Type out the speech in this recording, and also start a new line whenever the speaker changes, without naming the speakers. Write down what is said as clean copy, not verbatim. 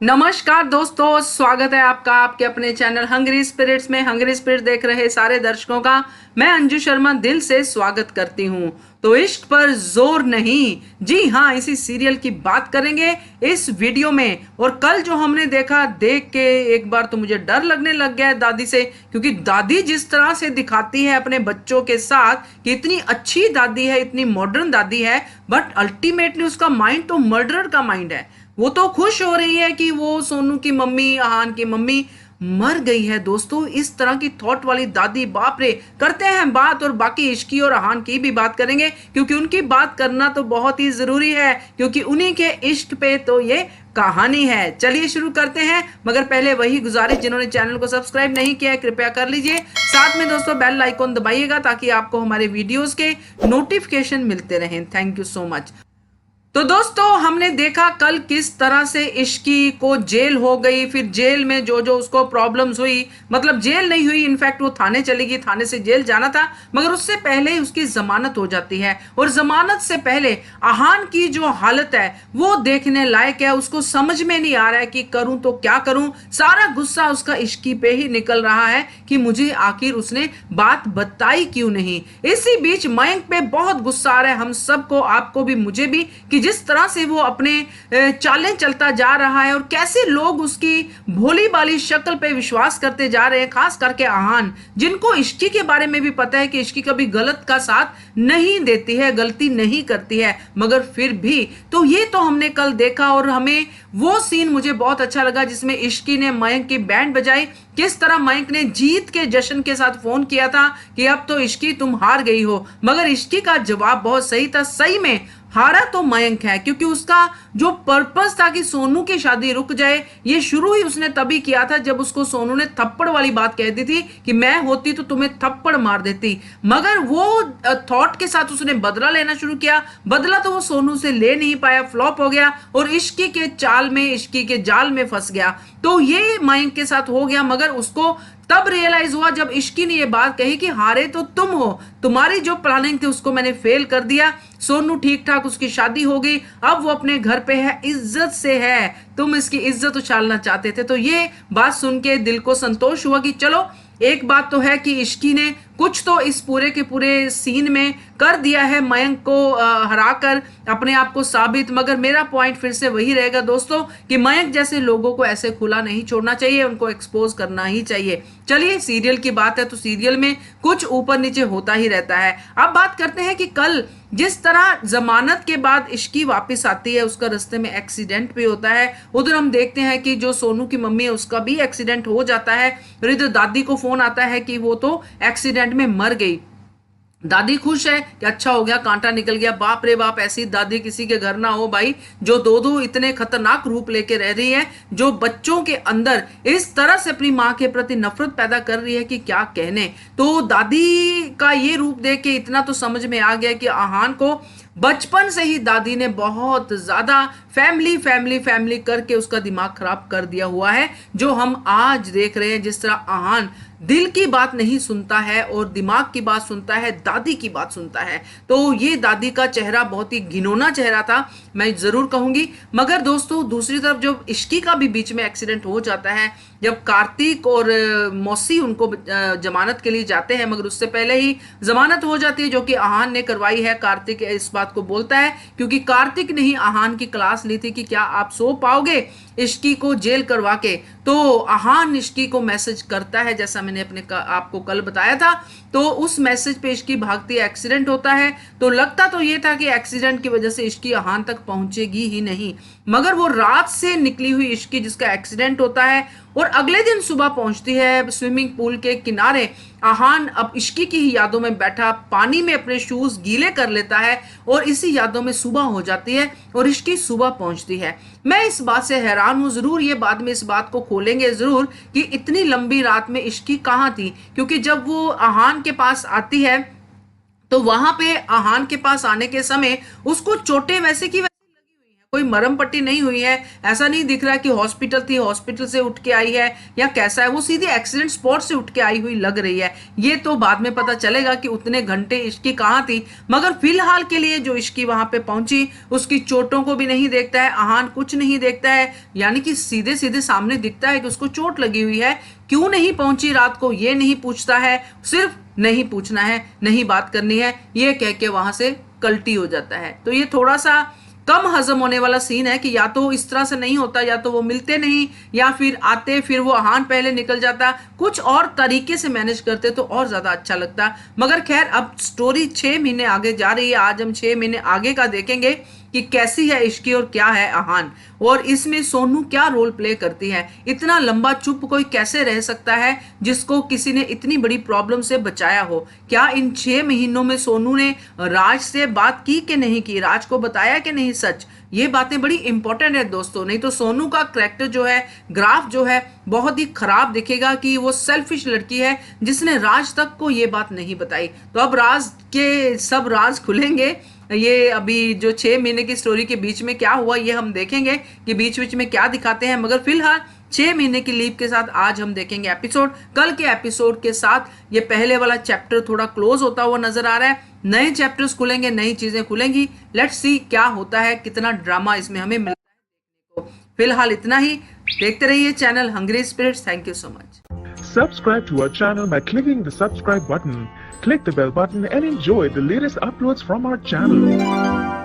नमस्कार दोस्तों, स्वागत है आपका आपके अपने चैनल हंग्री स्पिरिट्स में। हंग्री स्पिरिट देख रहे सारे दर्शकों का मैं अंजू शर्मा दिल से स्वागत करती हूं। तो इश्क पर जोर नहीं, जी हाँ, इसी सीरियल की बात करेंगे इस वीडियो में। और कल जो हमने देखा, देख के एक बार तो मुझे डर लगने लग गया है दादी से, क्योंकि दादी जिस तरह से दिखाती है अपने बच्चों के साथ कि इतनी अच्छी दादी है, इतनी मॉडर्न दादी है, बट अल्टीमेटली उसका माइंड तो मर्डरर का माइंड है। वो तो खुश हो रही है कि वो सोनू की मम्मी, आहान की मम्मी मर गई है। दोस्तों, इस तरह की थॉट वाली दादी, बाप रे। करते हैं बात, और बाकी इश्की और आहान की भी बात करेंगे, क्योंकि उनकी बात करना तो बहुत ही जरूरी है, क्योंकि उन्हीं के इश्क पे तो ये कहानी है। चलिए शुरू करते हैं, मगर पहले वही गुजारिश, जिन्होंने चैनल को सब्सक्राइब नहीं किया है कृपया कर लीजिए। साथ में दोस्तों बेल आइकॉन दबाइएगा ताकि आपको हमारे वीडियोस के नोटिफिकेशन मिलते रहें। Thank you so much. तो दोस्तों, हमने देखा कल किस तरह से इश्की को जेल हो गई, फिर जेल में जो जो उसको प्रॉब्लम्स हुई, मतलब जेल नहीं हुई, इनफैक्ट वो थाने चली गई, थाने से जेल जाना था, मगर उससे पहले ही उसकी जमानत हो जाती है। और जमानत से पहले आहान की जो हालत है वो देखने लायक है। उसको समझ में नहीं आ रहा है कि करूं तो क्या करूं। सारा गुस्सा उसका इश्की पे ही निकल रहा है कि मुझे आखिर उसने बात बताई क्यों नहीं। इसी बीच मयंक पे बहुत गुस्सा आ रहा है, हम सबको, आपको भी मुझे भी, कि जिस तरह से वो अपने चालें चलता जा रहा है और कैसे लोग उसकी भोली भाली शक्ल पे विश्वास करते जा रहे हैं। खास करके आहान, जिनको इश्की के बारे में भी पता है कि इश्की कभी गलत का साथ नहीं देती है, गलती नहीं करती है, मगर फिर भी। तो ये तो हमने कल देखा, और हमें वो सीन मुझे बहुत अच्छा लगा जिसमें इश्की ने मयंक की बैंड बजाई। किस तरह मयंक ने जीत के जश्न के साथ फोन किया था कि अब तो इश्की तुम हार गई हो, मगर इश्की का जवाब बहुत सही था। सही में हारा तो मयंक है, क्योंकि उसका जो पर्पस था कि सोनू की शादी रुक जाए, ये शुरू ही उसने तभी किया था जब उसको सोनू ने थप्पड़ वाली बात कह दी थी कि मैं होती तो तुम्हें थप्पड़ मार देती। मगर वो थॉट के साथ उसने बदला लेना शुरू किया। बदला तो वो सोनू से ले नहीं पाया, फ्लॉप हो गया, और इश्की के चाल में, इश्की के जाल में फंस गया। तो ये मयंक के साथ हो गया, मगर उसको तब रियलाइज हुआ जब इश्की ने ये बात कही कि हारे तो तुम हो, तुम्हारी जो प्लानिंग थी उसको मैंने फेल कर दिया। सोनू ठीक ठाक, उसकी शादी हो गई, अब वो अपने घर पे है, इज्जत से है, तुम इसकी इज्जत उछालना चाहते थे। तो ये बात सुन के दिल को संतोष हुआ कि चलो, एक बात तो है कि इश्की ने कुछ तो इस पूरे के पूरे सीन में कर दिया है, मयंक को हराकर अपने आप को साबित। मगर मेरा पॉइंट फिर से वही रहेगा दोस्तों कि मयंक जैसे लोगों को ऐसे खुला नहीं छोड़ना चाहिए, उनको एक्सपोज करना ही चाहिए। चलिए, सीरियल की बात है तो सीरियल में कुछ ऊपर नीचे होता ही रहता है। अब बात करते हैं कि कल जिस तरह जमानत के बाद इश्की वापस आती है, उसका रास्ते में एक्सीडेंट भी होता है। उधर हम देखते हैं कि जो सोनू की मम्मी है उसका भी एक्सीडेंट हो जाता है, और इधर दादी को फोन आता है कि वो तो एक्सीडेंट में मर गई। दादी खुश है कि अच्छा हो गया, कांटा निकल गया। बाप रे बाप, ऐसी दादी किसी के घर ना हो भाई, जो दो दो इतने खतरनाक रूप लेके रह रही है, जो बच्चों के अंदर इस तरह से अपनी माँ के प्रति नफरत पैदा कर रही है कि क्या कहने। तो दादी का ये रूप देख के इतना तो समझ में आ गया कि आहान को बचपन से ही दादी ने बहुत ज्यादा फैमिली फैमिली फैमिली करके उसका दिमाग खराब कर दिया हुआ है, जो हम आज देख रहे हैं। जिस तरह आहान दिल की बात नहीं सुनता है और दिमाग की बात सुनता है, दादी की बात सुनता है, तो ये दादी का चेहरा बहुत ही घिनौना चेहरा था, मैं जरूर कहूंगी। मगर दोस्तों, दूसरी तरफ जब इश्की का भी बीच में एक्सीडेंट हो जाता है, जब कार्तिक और मौसी उनको जमानत के लिए जाते हैं, मगर उससे पहले ही जमानत हो जाती है, जो कि आहान ने करवाई है। कार्तिक इस बात को बोलता है क्योंकि कार्तिक ने ही आहान की क्लास ली थी कि क्या आप सो पाओगे इश्की को जेल करवा के। तो आहान इश्की को मैसेज करता है, जैसा मैंने आपको कल बताया था। तो उस मैसेज पे इश्की भागती है, एक्सीडेंट होता है। तो लगता तो ये था कि एक्सीडेंट की वजह से इश्की आहान तक पहुंचेगी ही नहीं, मगर वो रात से निकली हुई इश्की जिसका एक्सीडेंट होता है और अगले दिन सुबह पहुंचती है स्विमिंग पूल के किनारे। आहान अब इश्की की ही यादों में बैठा पानी में अपने शूज गीले कर लेता है, और इसी यादों में सुबह हो जाती है और इश्की सुबह पहुंचती है। मैं इस बात से हैरान हूं, जरूर ये बाद में इस बात को खोलेंगे जरूर कि इतनी लंबी रात में इश्की कहाँ थी, क्योंकि जब वो आहान के पास आती है तो वहां पे आहान के पास आने के समय उसको चोटें वैसे की कोई मरहम पट्टी नहीं हुई है, ऐसा नहीं दिख रहा कि हॉस्पिटल थी, हॉस्पिटल से उठ के आई है या कैसा है, वो सीधी एक्सीडेंट स्पॉट से उठ के आई हुई लग रही है। ये तो बाद में पता चलेगा कि उतने घंटे इश्की कहाँ थी, मगर फिलहाल के लिए जो इश्की वहां पे पहुंची उसकी चोटों को भी नहीं देखता है, आहान कुछ नहीं देखता है, यानी कि सीधे सीधे सामने दिखता है कि उसको चोट लगी हुई है, क्यों नहीं पहुंची रात को ये नहीं पूछता है, सिर्फ नहीं पूछना है, नहीं बात करनी है, ये कह के वहां से कल्टी हो जाता है। तो ये थोड़ा सा कम हजम होने वाला सीन है कि या तो इस तरह से नहीं होता, या तो वो मिलते नहीं, या फिर आते फिर वो आहान पहले निकल जाता, कुछ और तरीके से मैनेज करते तो और ज्यादा अच्छा लगता। मगर खैर अब स्टोरी 6 महीने आगे जा रही है, आज हम 6 महीने आगे का देखेंगे कि कैसी है इश्की और क्या है आहान, और इसमें सोनू क्या रोल प्ले करती है। इतना लंबा चुप कोई कैसे रह सकता है जिसको किसी ने इतनी बड़ी प्रॉब्लम से बचाया हो। क्या इन 6 महीनों में सोनू ने राज से बात की कि नहीं की, राज को बताया कि नहीं सच, ये बातें बड़ी इंपॉर्टेंट है दोस्तों। नहीं तो सोनू का कैरेक्टर जो है, ग्राफ जो है, बहुत ही खराब दिखेगा कि वो सेल्फिश लड़की है जिसने राज तक को ये बात नहीं बताई। तो अब राज के सब राज खुलेंगे। ये अभी जो 6 महीने की स्टोरी के बीच में क्या हुआ ये हम देखेंगे कि बीच बीच में क्या दिखाते हैं। मगर फिलहाल 6 महीने की लीव के साथ आज हम देखेंगे एपिसोड। कल के एपिसोड के साथ ये पहले वाला चैप्टर थोड़ा क्लोज होता हुआ नजर आ रहा है, नए चैप्टर्स खुलेंगे, नई चीजें खुलेंगी। लेट्स सी क्या होता है, कितना ड्रामा इसमें हमें मिलता है। तो फिलहाल इतना ही, देखते रहिए channel hungry spirits. Thank you so much.
Subscribe to our channel by clicking the subscribe button. Click the bell button and enjoy the latest uploads from our channel.